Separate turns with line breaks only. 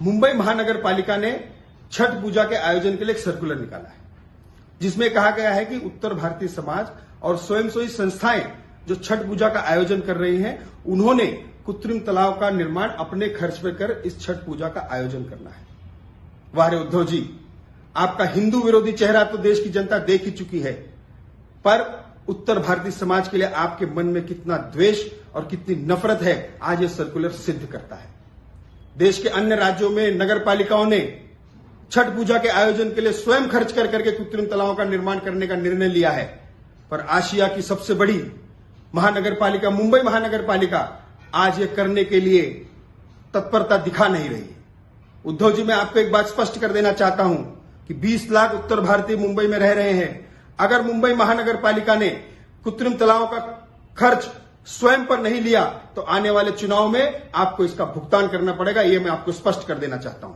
मुंबई महानगर पालिका ने छठ पूजा के आयोजन के लिए एक सर्कुलर निकाला है, जिसमें कहा गया है कि उत्तर भारतीय समाज और स्वयंसेवी संस्थाएं जो छठ पूजा का आयोजन कर रही हैं, उन्होंने कृत्रिम तालाब का निर्माण अपने खर्च पर कर इस छठ पूजा का आयोजन करना है। वाह रे उद्धव जी, आपका हिंदू विरोधी चेहरा तो देश की जनता देख ही चुकी है, पर उत्तर भारतीय समाज के लिए आपके मन में कितना द्वेष और कितनी नफरत है, आज ये सर्कुलर सिद्ध करता है। देश के अन्य राज्यों में नगर पालिकाओं ने छठ पूजा के आयोजन के लिए स्वयं खर्च कर करके कृत्रिम तालाबों का निर्माण करने का निर्णय लिया है, पर आशिया की सबसे बड़ी महानगर पालिका मुंबई महानगर पालिका आज ये करने के लिए तत्परता दिखा नहीं रही है। उद्धव जी, मैं आपको एक बात स्पष्ट कर देना चाहता हूं कि 20 लाख उत्तर भारतीय मुंबई में रह रहे हैं। अगर मुंबई महानगर पालिका ने कृत्रिम तालाबों का खर्च स्वयं पर नहीं लिया तो आने वाले चुनाव में आपको इसका भुगतान करना पड़ेगा, यह मैं आपको स्पष्ट कर देना चाहता हूं।